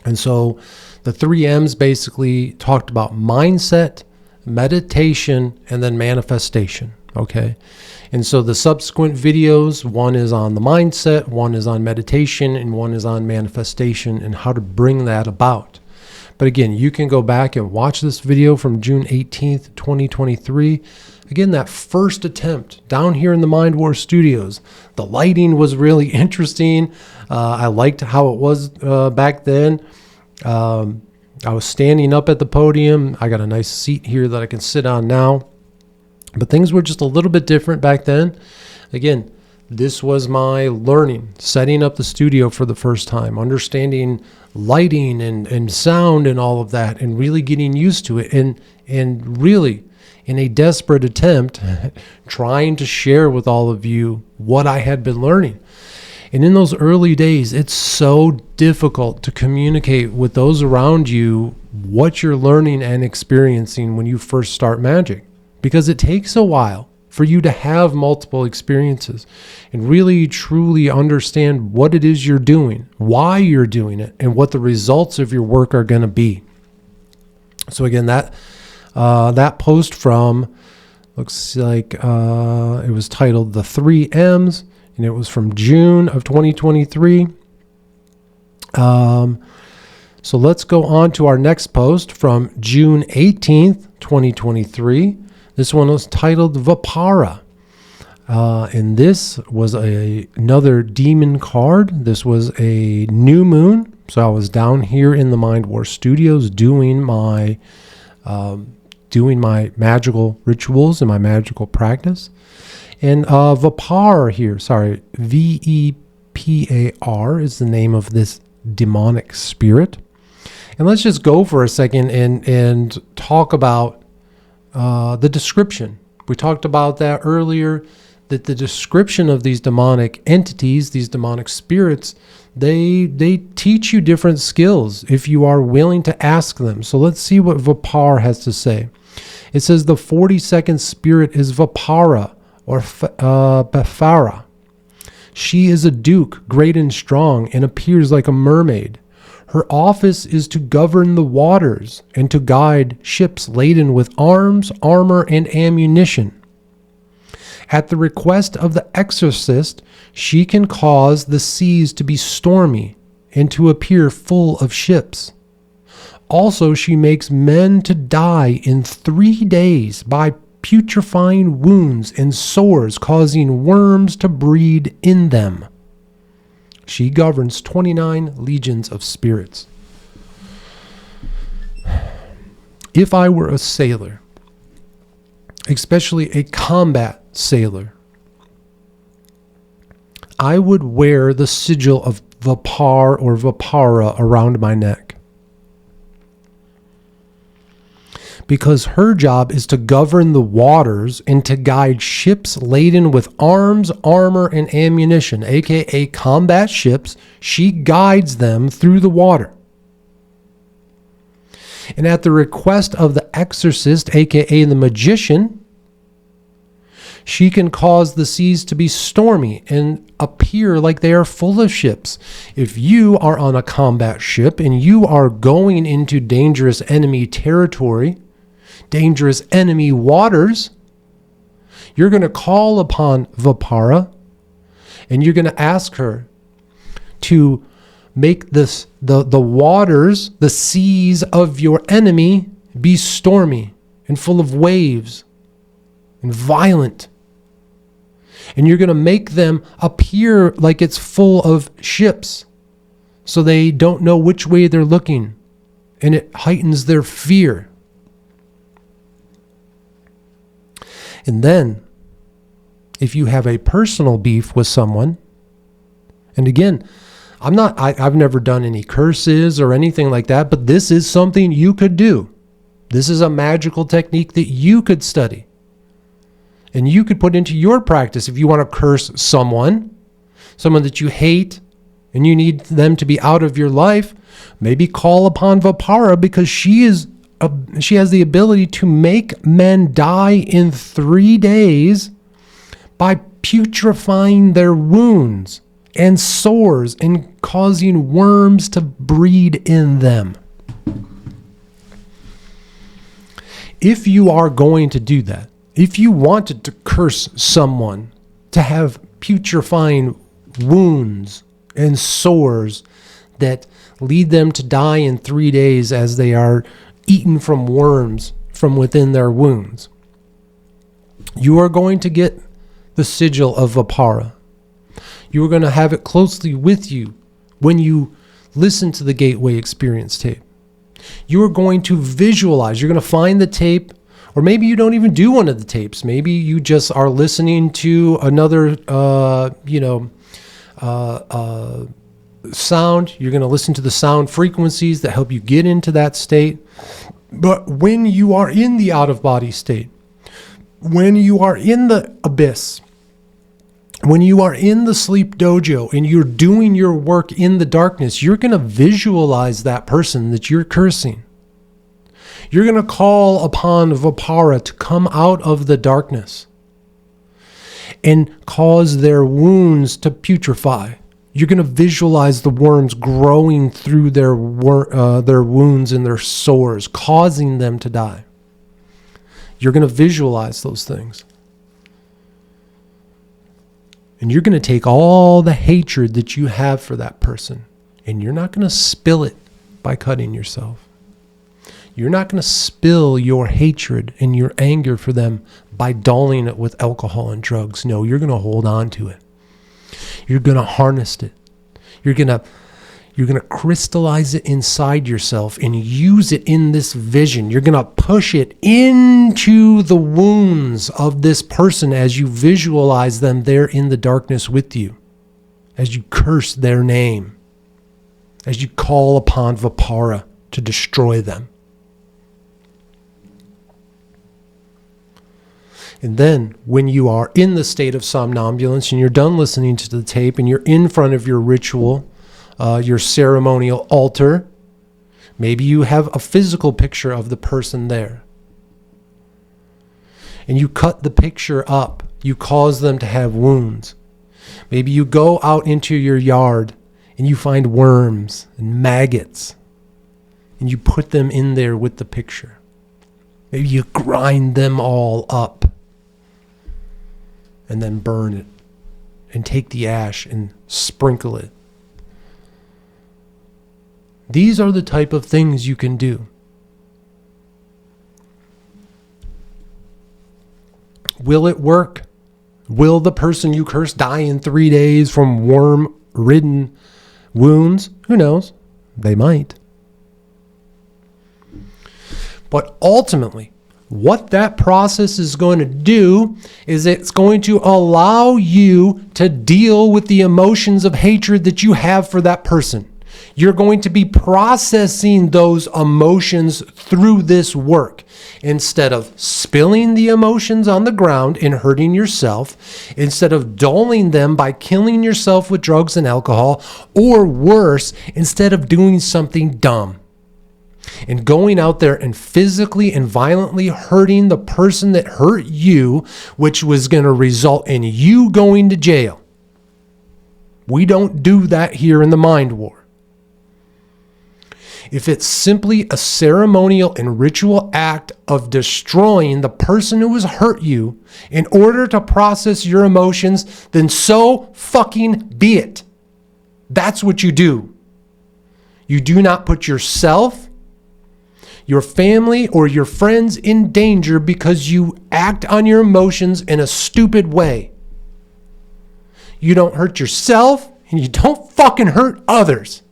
And so the 3 M's basically talked about mindset, meditation, and then manifestation, okay? And so the subsequent videos, one is on the mindset, one is on meditation, and one is on manifestation and how to bring that about. But again, you can go back and watch this video from June 18th, 2023. Again, that first attempt down here in the Mind War Studios. The lighting was really interesting. I liked how it was back then. I was standing up at the podium. I got a nice seat here that I can sit on now. But things were just a little bit different back then. Again, this was my learning, setting up the studio for the first time, understanding lighting and sound and all of that, and really getting used to it. And really, in a desperate attempt, trying to share with all of you what I had been learning. And in those early days, it's so difficult to communicate with those around you what you're learning and experiencing when you first start magic, because it takes a while for you to have multiple experiences and really truly understand what it is you're doing, why you're doing it, and what the results of your work are going to be. So again, that post from, looks like it was titled The 3 M's, and it was from June of 2023. So let's go on to our next post from June 18th, 2023. This one was titled Vipara. And this was another demon card. This was a new moon. So I was down here in the Mind War Studios doing my magical rituals and my magical practice. And Vipar here, Vepar is the name of this demonic spirit. And let's just go for a second and talk about the description. We talked about that earlier, that the description of these demonic entities, these demonic spirits, they teach you different skills if you are willing to ask them. So let's see what Vipar has to say. It says the 42nd spirit is Vipara, or Befara. She is a duke, great and strong, and appears like a mermaid. Her office is to govern the waters and to guide ships laden with arms, armor, and ammunition. At the request of the exorcist, she can cause the seas to be stormy and to appear full of ships. Also, she makes men to die in 3 days by putrefying wounds and sores, causing worms to breed in them. She governs 29 legions of spirits. If I were a sailor, especially a combat sailor, I would wear the sigil of Vapar or Vapara around my neck. Because her job is to govern the waters and to guide ships laden with arms, armor, and ammunition, aka combat ships. She guides them through the water. And at the request of the exorcist, aka the magician, she can cause the seas to be stormy and appear like they are full of ships. If you are on a combat ship and you are going into dangerous enemy territory, dangerous enemy waters, you're going to call upon Vapara and you're going to ask her to make the waters, the seas of your enemy be stormy and full of waves and violent. And you're going to make them appear like it's full of ships so they don't know which way they're looking, and it heightens their fear. And then, if you have a personal beef with someone, and again, I've never done any curses or anything like that, but this is something you could do. This is a magical technique that you could study and you could put into your practice. If you want to curse someone that you hate and you need them to be out of your life, maybe call upon Vapara, because she has the ability to make men die in 3 days by putrefying their wounds and sores and causing worms to breed in them. If you are going to do that, if you wanted to curse someone to have putrefying wounds and sores that lead them to die in 3 days as they are eaten from worms from within their wounds, you are going to get the sigil of Vapara. You are going to have it closely with you when you listen to the Gateway Experience tape. You are going to visualize. You're going to find the tape, or maybe you don't even do one of the tapes. Maybe you just are listening to another, sound. You're going to listen to the sound frequencies that help you get into that state. But when you are in the out-of-body state, when you are in the abyss, when you are in the sleep dojo and you're doing your work in the darkness, you're going to visualize that person that you're cursing. You're going to call upon Vapara to come out of the darkness and cause their wounds to putrefy. You're going to visualize the worms growing through their wounds and their sores, causing them to die. You're going to visualize those things. And you're going to take all the hatred that you have for that person, and you're not going to spill it by cutting yourself. You're not going to spill your hatred and your anger for them by dulling it with alcohol and drugs. No, you're going to hold on to it. You're going to harness it. You're going to crystallize it inside yourself and use it in this vision. You're going to push it into the wounds of this person as you visualize them there in the darkness with you, as you curse their name, as you call upon Vapara to destroy them. And then when you are in the state of somnambulance and you're done listening to the tape and you're in front of your ritual, your ceremonial altar, maybe you have a physical picture of the person there. And you cut the picture up. You cause them to have wounds. Maybe you go out into your yard and you find worms and maggots and you put them in there with the picture. Maybe you grind them all up. and then burn it and take the ash and sprinkle it. These are the type of things you can do. Will it work? Will the person you curse die in 3 days from worm-ridden wounds? Who knows? They might. But ultimately, what that process is going to do is it's going to allow you to deal with the emotions of hatred that you have for that person. You're going to be processing those emotions through this work. Instead of spilling the emotions on the ground and hurting yourself, instead of dulling them by killing yourself with drugs and alcohol, or worse, instead of doing something dumb and going out there and physically and violently hurting the person that hurt you, which was going to result in you going to jail. We don't do that here in the Mind War. If it's simply a ceremonial and ritual act of destroying the person who has hurt you in order to process your emotions, then so fucking be it. That's what you do. You do not put yourself, your family, or your friends in danger because you act on your emotions in a stupid way. You don't hurt yourself and you don't fucking hurt others.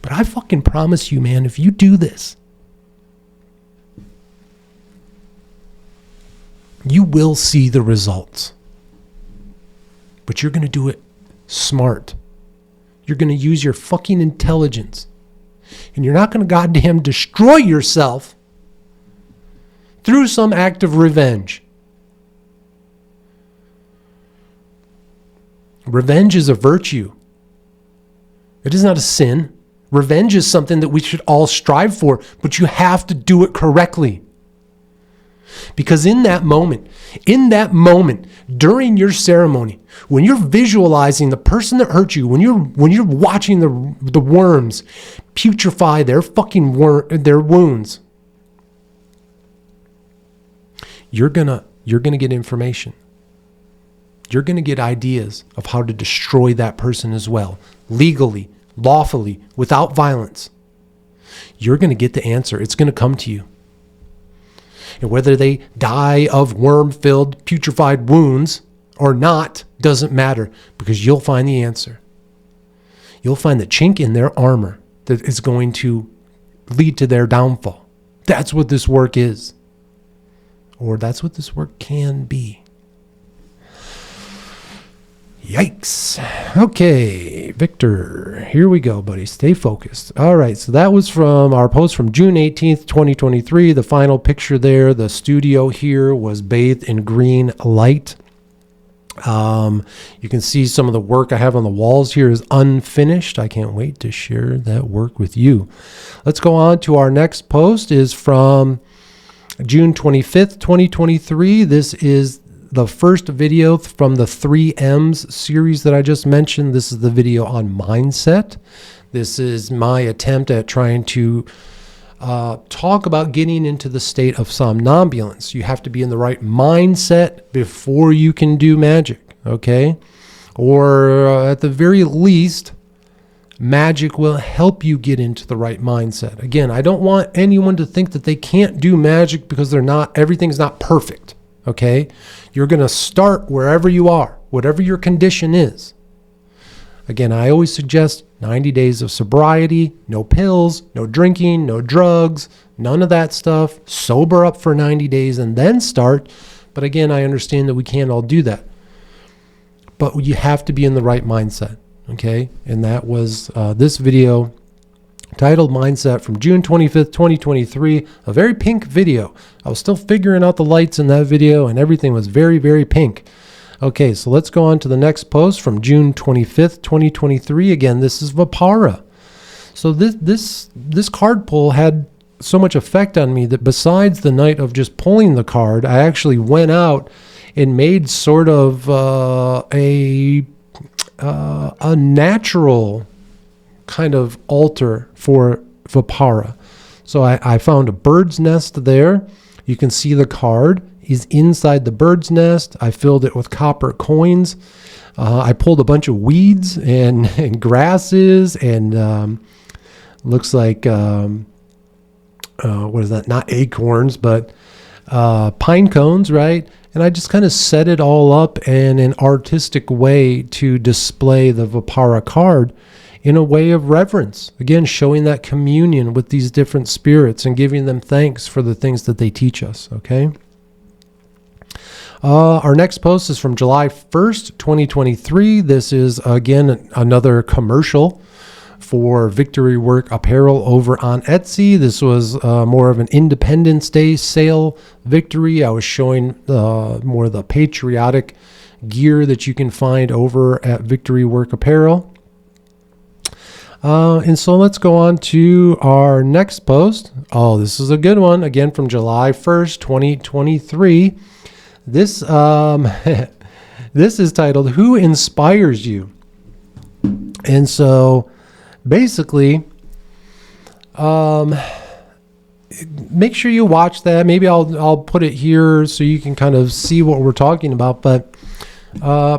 But I fucking promise you, man, if you do this, you will see the results. But you're going to do it smart. You're going to use your fucking intelligence. And you're not going to goddamn destroy yourself through some act of revenge. Revenge is a virtue. It is not a sin. Revenge is something that we should all strive for, but you have to do it correctly. Because in that moment, during your ceremony, when you're visualizing the person that hurt you, when you're watching the worms putrefy their their wounds, you're gonna get information. You're gonna get ideas of how to destroy that person as well, legally, lawfully, without violence. You're going to get the answer. It's going to come to you. And whether they die of worm-filled, putrefied wounds or not doesn't matter, because you'll find the answer. You'll find the chink in their armor that is going to lead to their downfall. That's what this work is. Or that's what this work can be. Yikes. Okay, Victor, here we go, buddy. Stay focused. All right, so that was from our post from June 18th, 2023. The final picture there, the studio here was bathed in green light. You can see some of the work I have on the walls here is unfinished. I can't wait to share that work with you. Let's go on to our next post is from June 25th, 2023. This is the first video from the 3M's series that I just mentioned. This is the video on mindset. This is my attempt at trying to talk about getting into the state of somnambulance. You have to be in the right mindset before you can do magic, okay? Or at the very least, magic will help you get into the right mindset. Again, I don't want anyone to think that they can't do magic because everything's not perfect, okay? You're going to start wherever you are, whatever your condition is. Again, I always suggest 90 days of sobriety, no pills, no drinking, no drugs, none of that stuff. Sober up for 90 days and then start. But again, I understand that we can't all do that. But you have to be in the right mindset, okay? And that was this video titled Mindset from June 25th, 2023, a very pink video. I was still figuring out the lights in that video and everything was very, very pink. Okay, so let's go on to the next post from June 25th, 2023. Again, this is Vipara. So this card pull had so much effect on me that besides the night of just pulling the card, I actually went out and made sort of a natural kind of altar for Vipara. So I found a bird's nest there. You can see the card is inside the bird's nest. I filled it with copper coins. I pulled a bunch of weeds and grasses and looks like, what is that? Not acorns, but pine cones, right? And I just kind of set it all up in an artistic way to display the Vipara card in a way of reverence. Again, showing that communion with these different spirits and giving them thanks for the things that they teach us, okay? Our next post is from July 1st, 2023. This is, again, another commercial for Victory Work apparel over on Etsy. This was more of an Independence Day sale victory. I was showing more of the patriotic gear that you can find over at Victory Work Apparel. And so let's go on to our next post. Oh, this is a good one. Again, from July 1st, 2023. This, this is titled, Who Inspires You? And so basically, make sure you watch that. Maybe I'll put it here so you can kind of see what we're talking about. But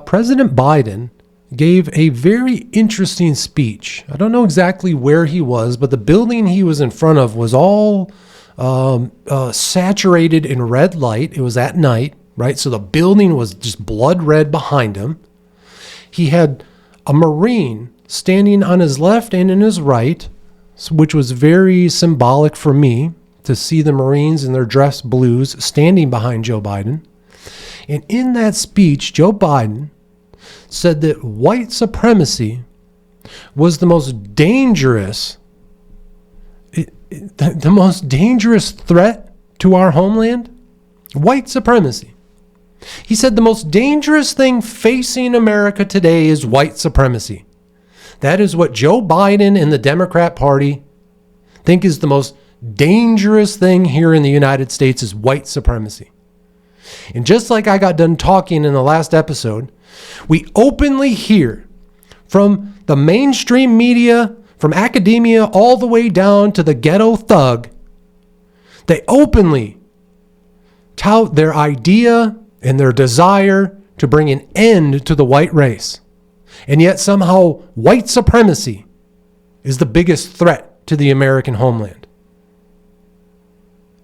President Biden gave a very interesting speech. I don't know exactly where he was, but the building he was in front of was all saturated in red light. It was at night, right? So the building was just blood red behind him. He had a Marine standing on his left and in his right, which was very symbolic for me to see the Marines in their dress blues standing behind Joe Biden. And in that speech, Joe Biden said that white supremacy was the most dangerous, the most dangerous threat to our homeland. White supremacy. He said the most dangerous thing facing America today is white supremacy. That is what Joe Biden and the Democrat Party think is the most dangerous thing here in the United States is white supremacy. And just like I got done talking in the last episode, we openly hear from the mainstream media, from academia, all the way down to the ghetto thug. They openly tout their idea and their desire to bring an end to the white race. And yet somehow white supremacy is the biggest threat to the American homeland.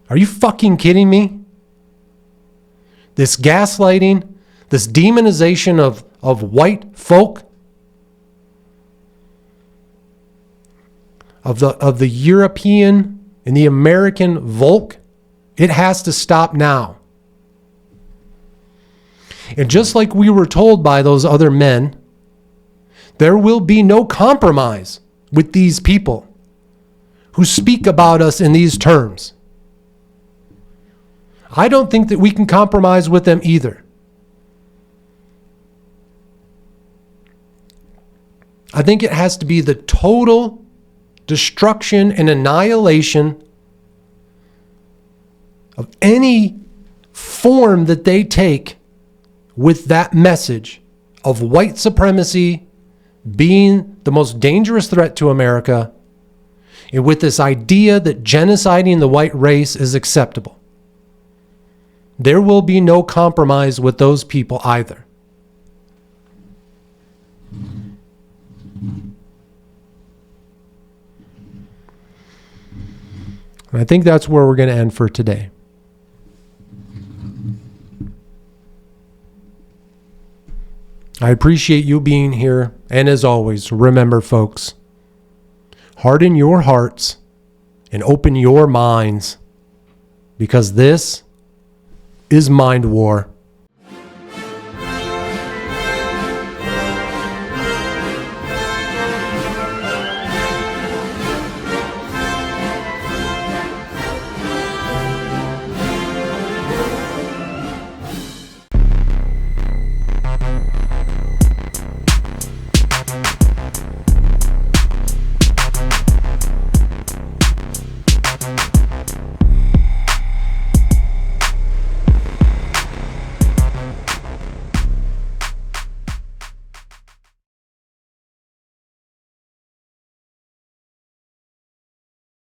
Are you fucking kidding me? This gaslighting, this demonization of white folk, of the European and the American Volk, it has to stop now. And just like we were told by those other men, there will be no compromise with these people who speak about us in these terms. I don't think that we can compromise with them either. I think it has to be the total destruction and annihilation of any form that they take with that message of white supremacy being the most dangerous threat to America, and with this idea that genociding the white race is acceptable. There will be no compromise with those people either. And I think that's where we're going to end for today. I appreciate you being here. And as always, remember, folks, harden your hearts and open your minds, because this is Mind War.